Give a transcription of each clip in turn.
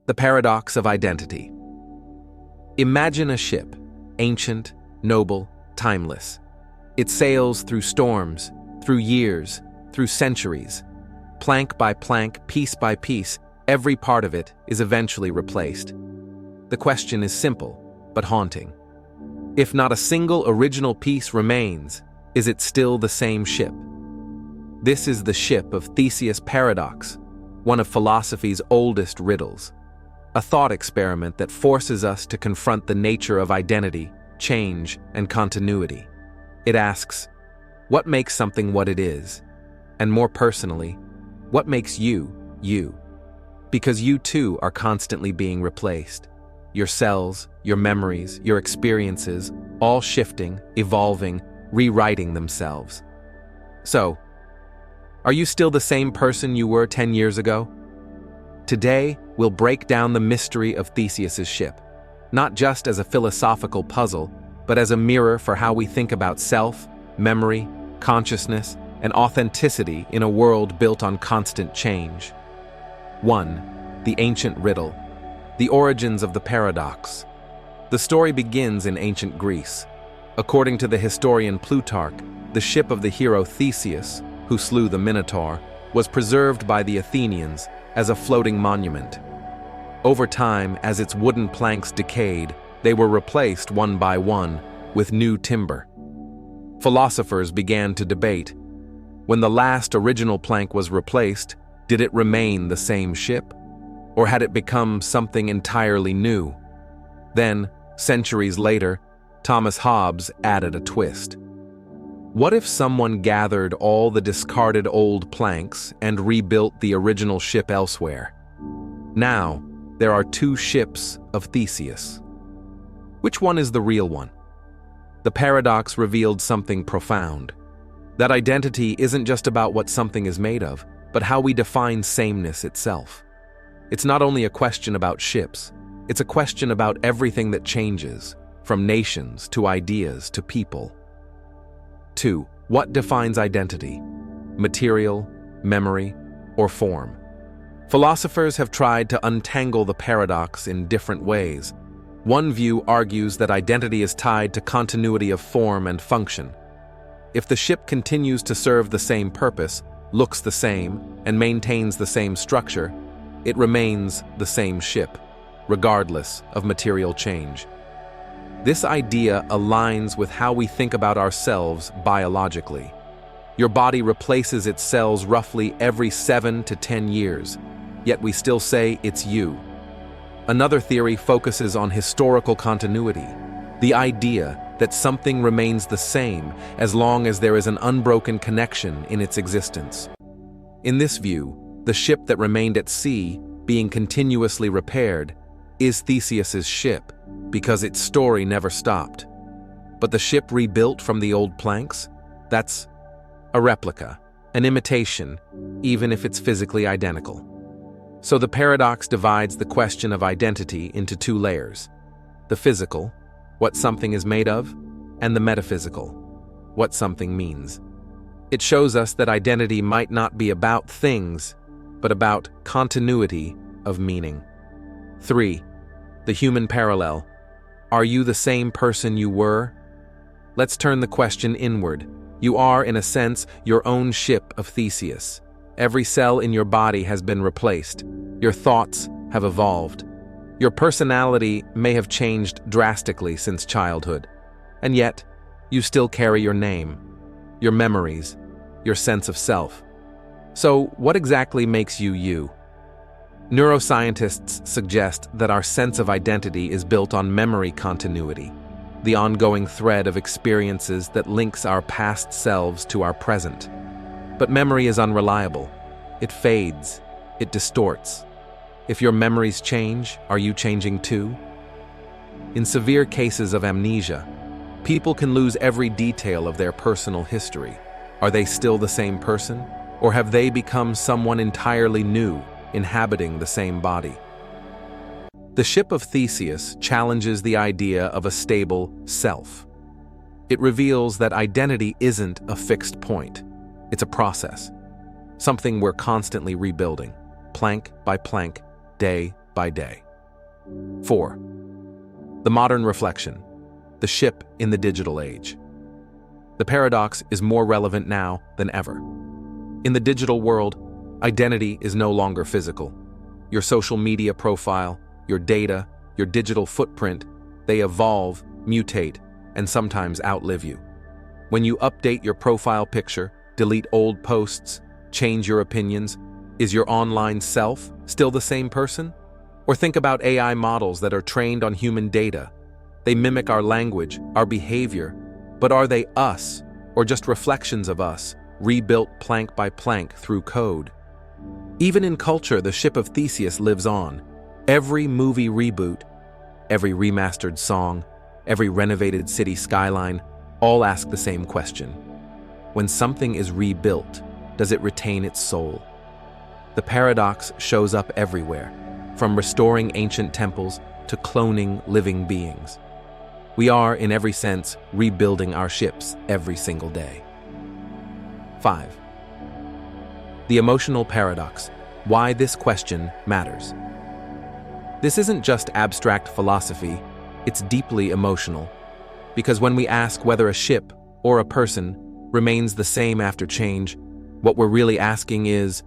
The paradox of identity. Imagine a ship, ancient, noble, timeless. It sails through storms, through years, through centuries. Plank by plank, piece by piece, every part of it is eventually replaced. The question is simple, but haunting. If not a single original piece remains, is it still the same ship? This is the Ship of Theseus paradox, one of philosophy's oldest riddles. A thought experiment that forces us to confront the nature of identity, change, and continuity. It asks, what makes something what it is? And more personally, what makes you, you? Because you too are constantly being replaced. Your cells, your memories, your experiences, all shifting, evolving, rewriting themselves. So, are you still the same person you were 10 years ago? Today, we'll break down the mystery of Theseus's ship, not just as a philosophical puzzle, but as a mirror for how we think about self, memory, consciousness, and authenticity in a world built on constant change. 1. The ancient riddle. The origins of the paradox. The story begins in ancient Greece. According to the historian Plutarch, the ship of the hero Theseus, who slew the Minotaur, was preserved by the Athenians as a floating monument. Over time, as its wooden planks decayed, they were replaced one by one with new timber. Philosophers began to debate. When the last original plank was replaced, did it remain the same ship? Or had it become something entirely new? Then, centuries later, Thomas Hobbes added a twist. What if someone gathered all the discarded old planks and rebuilt the original ship elsewhere? Now, there are two ships of Theseus. Which one is the real one? The paradox revealed something profound. That identity isn't just about what something is made of, but how we define sameness itself. It's not only a question about ships, it's a question about everything that changes, from nations to ideas to people. 2. What defines identity? Material, memory, or form? Philosophers have tried to untangle the paradox in different ways. One view argues that identity is tied to continuity of form and function. If the ship continues to serve the same purpose, looks the same, and maintains the same structure, it remains the same ship, regardless of material change. This idea aligns with how we think about ourselves biologically. Your body replaces its cells roughly every 7 to 10 years, yet we still say it's you. Another theory focuses on historical continuity, the idea that something remains the same as long as there is an unbroken connection in its existence. In this view, the ship that remained at sea, being continuously repaired, is Theseus's ship, because its story never stopped. But the ship rebuilt from the old planks? That's a replica, an imitation, even if it's physically identical. So the paradox divides the question of identity into two layers: the physical, what something is made of, and the metaphysical, what something means. It shows us that identity might not be about things, but about continuity of meaning. 3. The human parallel. Are you the same person you were? Let's turn the question inward. You are, in a sense, your own ship of Theseus. Every cell in your body has been replaced. Your thoughts have evolved. Your personality may have changed drastically since childhood. And yet, you still carry your name, your memories, your sense of self. So, what exactly makes you you? Neuroscientists suggest that our sense of identity is built on memory continuity, the ongoing thread of experiences that links our past selves to our present. But memory is unreliable. It fades. It distorts. If your memories change, are you changing too? In severe cases of amnesia, people can lose every detail of their personal history. Are they still the same person? Or have they become someone entirely new, inhabiting the same body? The Ship of Theseus challenges the idea of a stable self. It reveals that identity isn't a fixed point. It's a process, something we're constantly rebuilding, plank by plank, day by day. 4. The modern reflection, the ship in the digital age. The paradox is more relevant now than ever. In the digital world, identity is no longer physical. Your social media profile, your data, your digital footprint, they evolve, mutate, and sometimes outlive you. When you update your profile picture, delete old posts, change your opinions, is your online self still the same person? Or think about AI models that are trained on human data. They mimic our language, our behavior, but are they us, or just reflections of us, rebuilt plank by plank through code? Even in culture, the Ship of Theseus lives on. Every movie reboot, every remastered song, every renovated city skyline, all ask the same question. When something is rebuilt, does it retain its soul? The paradox shows up everywhere, from restoring ancient temples to cloning living beings. We are, in every sense, rebuilding our ships every single day. 5. The emotional paradox, why this question matters. This isn't just abstract philosophy, it's deeply emotional, because when we ask whether a ship or a person remains the same after change, what we're really asking is,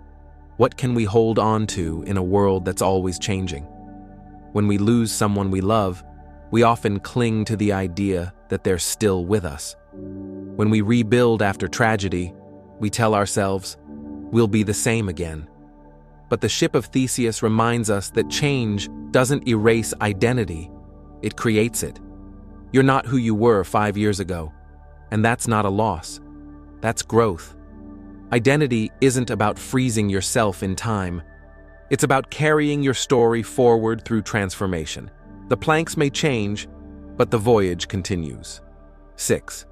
what can we hold on to in a world that's always changing? When we lose someone we love, we often cling to the idea that they're still with us. When we rebuild after tragedy, we tell ourselves, we'll be the same again. But the Ship of Theseus reminds us that change doesn't erase identity, it creates it. You're not who you were 5 years ago, and that's not a loss. That's growth. Identity isn't about freezing yourself in time. It's about carrying your story forward through transformation. The planks may change, but the voyage continues. 6.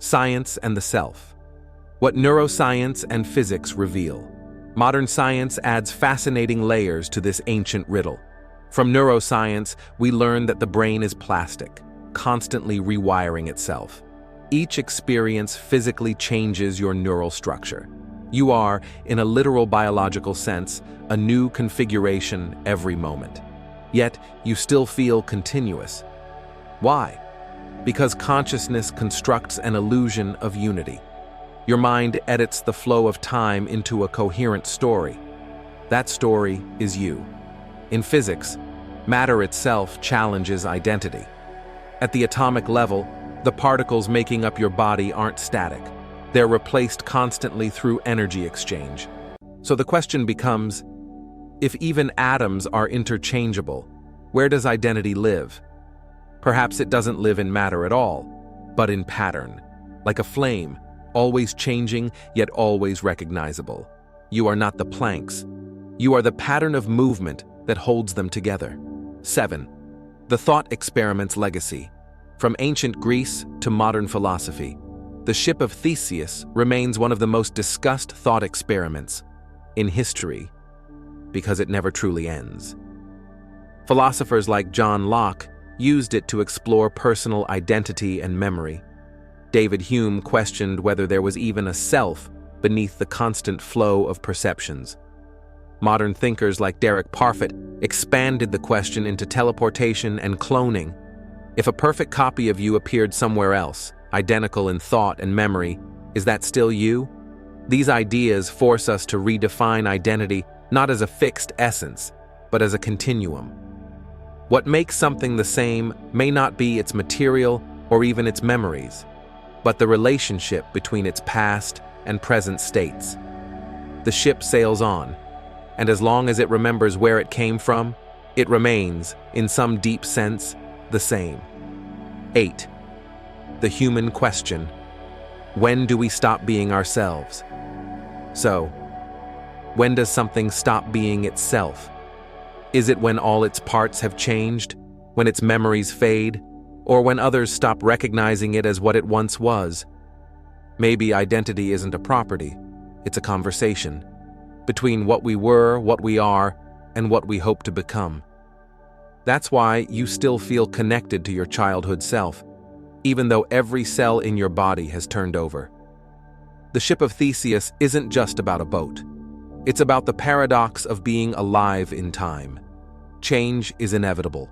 Science and the self. What neuroscience and physics reveal. Modern science adds fascinating layers to this ancient riddle. From neuroscience, we learn that the brain is plastic, constantly rewiring itself. Each experience physically changes your neural structure. You are, in a literal biological sense, a new configuration every moment. Yet, you still feel continuous. Why? Because consciousness constructs an illusion of unity. Your mind edits the flow of time into a coherent story. That story is you. In physics, matter itself challenges identity. At the atomic level, the particles making up your body aren't static. They're replaced constantly through energy exchange. So the question becomes, if even atoms are interchangeable, where does identity live? Perhaps it doesn't live in matter at all, but in pattern. Like a flame, always changing yet always recognizable. You are not the planks. You are the pattern of movement that holds them together. 7. The thought experiment's legacy. From ancient Greece to modern philosophy, the Ship of Theseus remains one of the most discussed thought experiments in history because it never truly ends. Philosophers like John Locke used it to explore personal identity and memory. David Hume questioned whether there was even a self beneath the constant flow of perceptions. Modern thinkers like Derek Parfit expanded the question into teleportation and cloning. If a perfect copy of you appeared somewhere else, identical in thought and memory, is that still you? These ideas force us to redefine identity not as a fixed essence, but as a continuum. What makes something the same may not be its material or even its memories, but the relationship between its past and present states. The ship sails on, and as long as it remembers where it came from, it remains, in some deep sense, the same. 8. The human question. When do we stop being ourselves? So, when does something stop being itself? Is it when all its parts have changed, when its memories fade, or when others stop recognizing it as what it once was? Maybe identity isn't a property, it's a conversation between what we were, what we are, and what we hope to become. That's why you still feel connected to your childhood self, even though every cell in your body has turned over. The Ship of Theseus isn't just about a boat. It's about the paradox of being alive in time. Change is inevitable,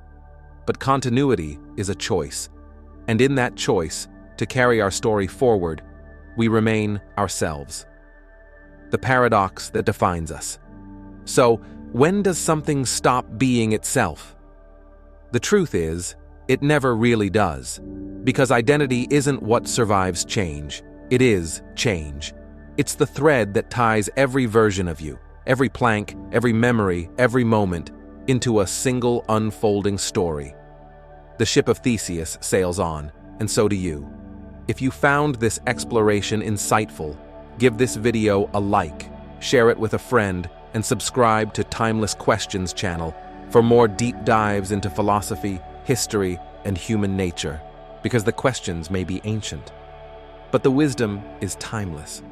but continuity is a choice. And in that choice, to carry our story forward, we remain ourselves. The paradox that defines us. So, when does something stop being itself? The truth is, it never really does, because identity isn't what survives change. It is change. It's the thread that ties every version of you, every plank, every memory, every moment, into a single unfolding story. The Ship of Theseus sails on, and so do you. If you found this exploration insightful, give this video a like, share it with a friend, and subscribe to Timeless Questions channel for more deep dives into philosophy, history, and human nature, because the questions may be ancient, but the wisdom is timeless.